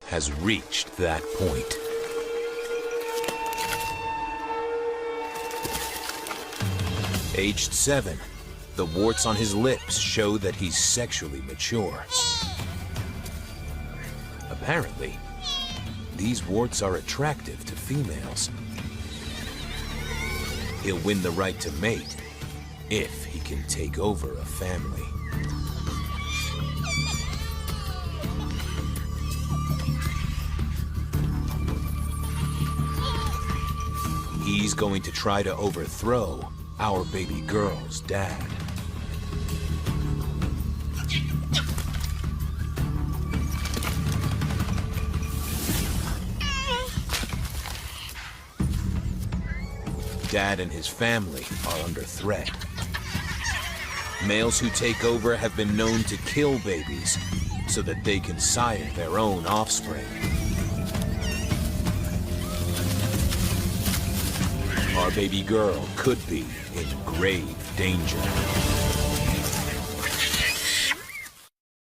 has reached that point. Aged 7, the warts on his lips show that he's sexually mature. Apparently, these warts are attractive to females. He'll win the right to mate if he can take over a family. He's going to try to overthrow our baby girl's dad. Dad and his family are under threat. Males who take over have been known to kill babies so that they can sire their own offspring. Our baby girl could be in grave danger.